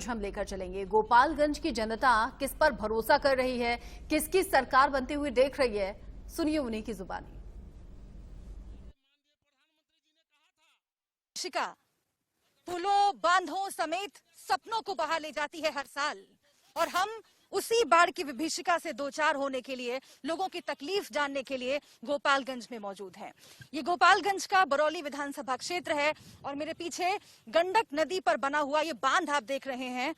गोपालगंज हम लेकर चलेंगे। गोपालगंज की जनता किस पर भरोसा कर रही है, किसकी सरकार बनती हुई देख रही है, सुनिए उन्हीं की जुबानी। शिका पुलों बांधों समेत सपनों को बहा ले जाती है हर साल, और हम उसी बाढ़ की विभीषिका से दो चार होने के लिए, लोगों की तकलीफ जानने के लिए गोपालगंज में मौजूद हैं। ये गोपालगंज का बरौली विधानसभा क्षेत्र है और मेरे पीछे गंडक नदी पर बना हुआ ये बांध आप देख रहे हैं,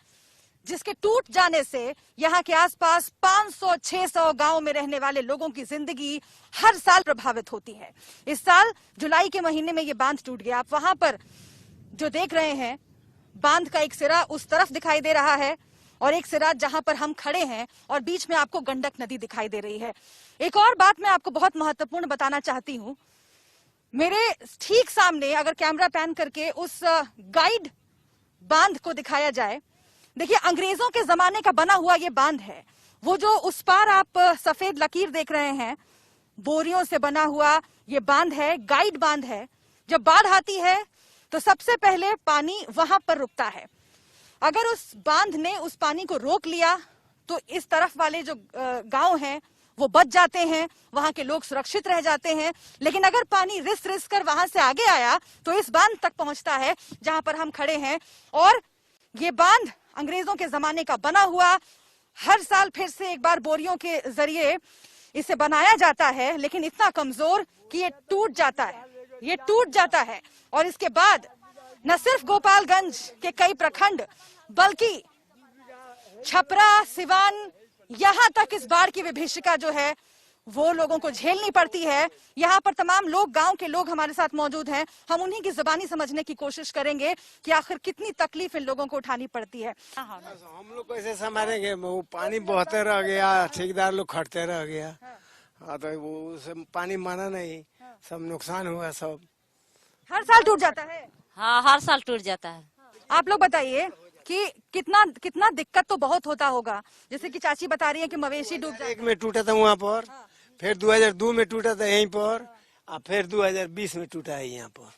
जिसके टूट जाने से यहाँ के आसपास 500-600 गांव में रहने वाले लोगों की जिंदगी हर साल प्रभावित होती है। इस साल जुलाई के महीने में ये बांध टूट गया। आप वहां पर जो देख रहे हैं, बांध का एक सिरा उस तरफ दिखाई दे रहा है और एक सिरा जहां पर हम खड़े हैं, और बीच में आपको गंडक नदी दिखाई दे रही है। एक और बात मैं आपको बहुत महत्वपूर्ण बताना चाहती हूं। मेरे ठीक सामने अगर कैमरा पैन करके उस गाइड बांध को दिखाया जाए, देखिए अंग्रेजों के जमाने का बना हुआ ये बांध है। वो जो उस पार आप सफेद लकीर देख रहे हैं, बोरियों से बना हुआ ये बांध है, गाइड बांध है। जब बाढ़ आती है तो सबसे पहले पानी वहां पर रुकता है। अगर उस बांध ने उस पानी को रोक लिया तो इस तरफ वाले जो गांव हैं वो बच जाते हैं, वहां के लोग सुरक्षित रह जाते हैं। लेकिन अगर पानी रिस रिस कर वहां से आगे आया तो इस बांध तक पहुंचता है जहां पर हम खड़े हैं। और ये बांध अंग्रेजों के जमाने का बना हुआ, हर साल फिर से एक बार बोरियों के जरिए इसे बनाया जाता है, लेकिन इतना कमजोर कि ये टूट जाता है। ये टूट जाता है और इसके बाद न सिर्फ गोपालगंज के कई प्रखंड बल्कि छपरा, सिवान, यहां तक इस बाढ़ की विभीषिका जो है वो लोगों को झेलनी पड़ती है। यहाँ पर तमाम लोग, गांव के लोग हमारे साथ मौजूद हैं। हम उन्हीं की जुबानी समझने की कोशिश करेंगे कि आखिर कितनी तकलीफ इन लोगों को उठानी पड़ती है। हम लोग कैसे संभालेंगे? वो पानी बहते रह गया, ठेकेदार लोग खटते रह गया। हाँ, तो वो पानी माना नहीं, सब नुकसान हुआ। सब हर साल टूट जाता है। हाँ, हर साल टूट जाता है। आप लोग बताइए कि कितना दिक्कत तो बहुत होता होगा। जैसे कि चाची बता रही है कि मवेशी डूब जाते। एक में टूटा था वहाँ पर, फिर 2002 में टूटा था यहीं पर, और फिर 2020 में टूटा है यहाँ पर।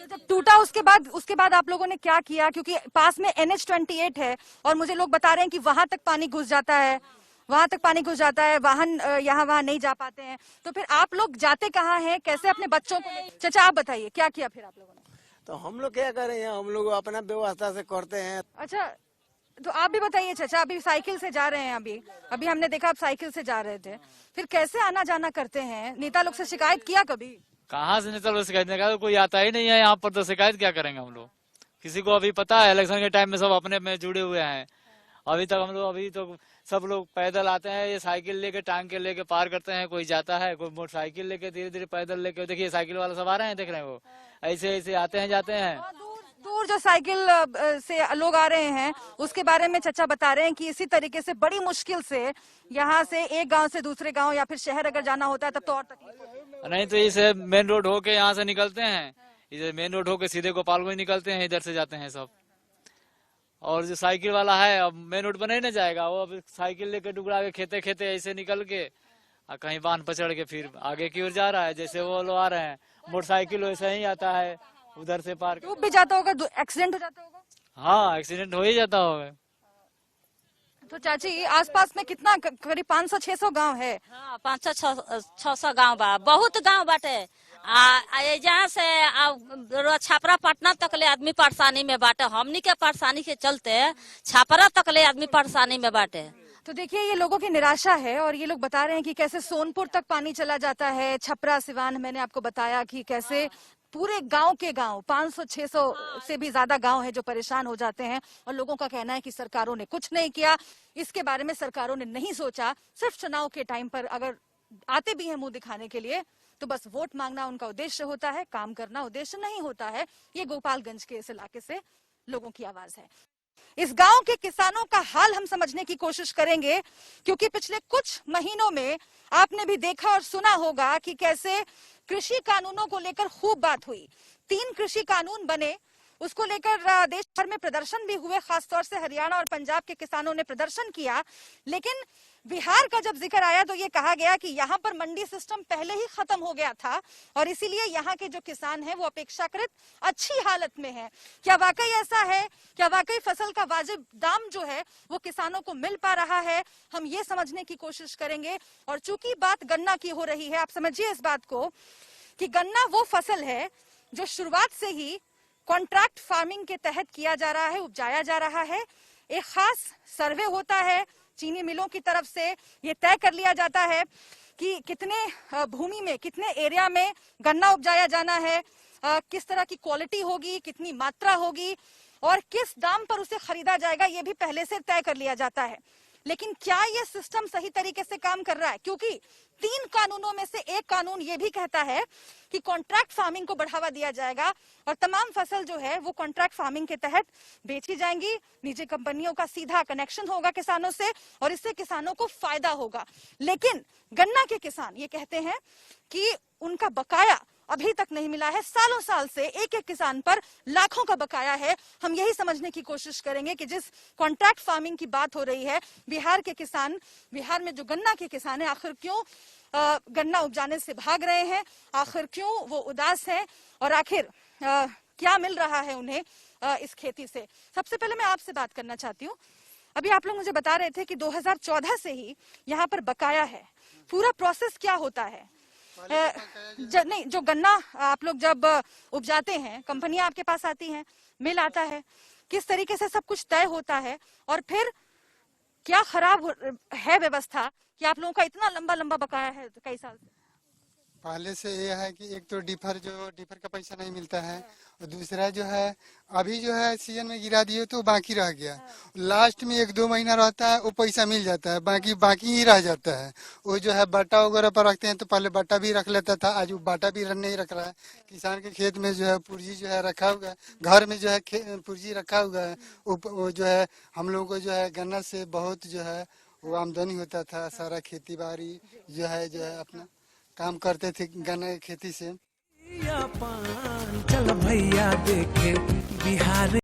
तो जब टूटा उसके बाद आप लोगों ने क्या किया? क्योंकि पास में NH-28 है और मुझे लोग बता रहे हैं कि वहां तक पानी घुस जाता है, वहां तक पानी घुस जाता है, वाहन यहाँ वहां नहीं जा पाते हैं। तो फिर आप लोग जाते कहाँ हैं, कैसे अपने बच्चों को? चाचा आप बताइए क्या किया फिर आप लोगों ने? तो हम लोग क्या करें, हम लोग अपना व्यवस्था से करते हैं। अच्छा, तो आप भी बताइए चाचा, अभी साइकिल से जा रहे हैं? अभी हमने देखा आप साइकिल से जा रहे थे, फिर कैसे आना जाना करते हैं? नेता लोग से शिकायत किया कभी? कहाँ से नेता लोग शिकायत नहीं करते, कोई आता ही नहीं है यहाँ पर, तो शिकायत क्या करेंगे हम लोग? किसी को अभी पता है इलेक्शन के टाइम में सब अपने में जुड़े हुए हैं। अभी तो सब लोग पैदल आते हैं, ये साइकिल लेके, टांग के लेके पार करते हैं। कोई जाता है, कोई मोटरसाइकिल लेके, धीरे धीरे पैदल लेके। देखिए साइकिल वाला सब आ रहे हैं, देख रहे हैं, वो ऐसे ऐसे आते हैं जाते हैं। दूर जो साइकिल से लोग आ रहे हैं उसके बारे में चचा बता रहे हैं कि इसी तरीके से बड़ी मुश्किल से यहाँ से एक गांव से दूसरे गांव या फिर शहर अगर जाना होता है तब तो और तकलीफ होती है। नहीं तो इसे मेन रोड होके यहाँ से निकलते हैं, इसे मेन रोड होके सीधे गोपालगंज निकलते हैं, इधर से जाते हैं सब। और जो साइकिल वाला है, अब मेन रोड पर नहीं ना जाएगा, वो अब साइकिल लेके डुगड़ा के खेते खेते ऐसे निकल के कहीं बांध पर चढ़ के फिर आगे की ओर जा रहा है। जैसे वो लोग आ रहे हैं, मोटरसाइकिल वैसे ही आता है, उधर से पार डूब भी जाता होगा, एक्सीडेंट हो जाता होगा। हाँ, एक्सीडेंट हो ही जाता होगा। तो चाची आसपास में कितना, करीब 500-600 गांव है? हाँ, 500-600 गाँव बा, बहुत गाँव बाटे। जहाँ से छपरा पटना तक ले आदमी परेशानी में बाटे। हमनी के परेशानी के चलते छपरा तक ले आदमी परेशानी में बाटे। तो देखिए ये लोगों की निराशा है और ये लोग बता रहे हैं कि कैसे सोनपुर तक पानी चला जाता है, छपरा, सिवान। मैंने आपको बताया कि कैसे पूरे गांव के गांव 500-600 से भी ज्यादा गांव है जो परेशान हो जाते हैं। और लोगों का कहना है कि सरकारों ने कुछ नहीं किया, इसके बारे में सरकारों ने नहीं सोचा। सिर्फ चुनाव के टाइम पर अगर आते भी हैं मुंह दिखाने के लिए तो बस वोट मांगना उनका उद्देश्य होता है, काम करना उद्देश्य नहीं होता है। ये गोपालगंज के इस इलाके से लोगों की आवाज है। इस गांव के किसानों का हाल हम समझने की कोशिश करेंगे, क्योंकि पिछले कुछ महीनों में आपने भी देखा और सुना होगा कि कैसे कृषि कानूनों को लेकर खूब बात हुई। 3 कृषि कानून बने उसको लेकर देश भर में प्रदर्शन भी हुए, खासतौर से हरियाणा और पंजाब के किसानों ने प्रदर्शन किया। लेकिन बिहार का जब जिक्र आया तो ये कहा गया कि यहाँ पर मंडी सिस्टम पहले ही खत्म हो गया था और इसीलिए यहाँ के जो किसान हैं वो अपेक्षाकृत अच्छी हालत में हैं। क्या वाकई ऐसा है? क्या वाकई फसल का वाजिब दाम जो है वो किसानों को मिल पा रहा है? हम ये समझने की कोशिश करेंगे। और चूंकि बात गन्ना की हो रही है, आप समझिए इस बात को कि गन्ना वो फसल है जो शुरुआत से ही कॉन्ट्रैक्ट फार्मिंग के तहत किया जा रहा है, उपजाया जा रहा है। एक खास सर्वे होता है चीनी मिलों की तरफ से, ये तय कर लिया जाता है कि कितने भूमि में, कितने एरिया में गन्ना उपजाया जाना है, किस तरह की क्वालिटी होगी, कितनी मात्रा होगी और किस दाम पर उसे खरीदा जाएगा, ये भी पहले से तय कर लिया जाता है। लेकिन क्या ये सिस्टम सही तरीके से काम कर रहा है? क्योंकि 3 कानूनों में से एक कानून ये भी कहता है कि कॉन्ट्रैक्ट फार्मिंग को बढ़ावा दिया जाएगा और तमाम फसल जो है वो कॉन्ट्रैक्ट फार्मिंग के तहत बेची जाएंगी। निजी कंपनियों का सीधा कनेक्शन होगा किसानों से और इससे किसानों को फायदा होगा। लेकिन गन्ना के किसान ये कहते हैं कि उनका बकाया अभी तक नहीं मिला है। सालों साल से एक एक किसान पर लाखों का बकाया है। हम यही समझने की कोशिश करेंगे कि जिस कॉन्ट्रैक्ट फार्मिंग की बात हो रही है, बिहार के किसान, बिहार में जो गन्ना के किसान है, आखिर क्यों गन्ना उपजाने से भाग रहे हैं, आखिर क्यों वो उदास हैं और आखिर क्या मिल रहा है उन्हें इस खेती से। सबसे पहले मैं आपसे बात करना चाहती हूँ, अभी आप लोग मुझे बता रहे थे कि 2014 से ही यहाँ पर बकाया है। पूरा प्रोसेस क्या होता है? नहीं, जो गन्ना आप लोग जब उपजाते हैं, कंपनियां आपके पास आती हैं, मिल आता है, किस तरीके से सब कुछ तय होता है और फिर क्या खराब है व्यवस्था कि आप लोगों का इतना लंबा लंबा बकाया है कई साल से? पहले से ये है कि एक तो डिफर का पैसा नहीं मिलता है और दूसरा जो है अभी जो है सीजन में गिरा दिए तो बाकी रह गया। लास्ट में 1-2 महीना रहता है वो पैसा मिल जाता है, बाकी ही रह जाता है। वो जो है बाटा वगैरह पर रखते हैं तो पहले बाटा भी रख लेता था, आज वो बाटा भी नहीं रख रहा है। किसान के खेत में जो है पुर्जी जो है रखा हुआ है, घर में जो है पुर्जी रखा हुआ है। वो जो है हम लोगों को जो है गन्ना से बहुत जो है वो आमदनी होता था। सारा खेती बाड़ी जो है अपना काम करते थे गन्ना की खेती से। चल भैया देखे बिहार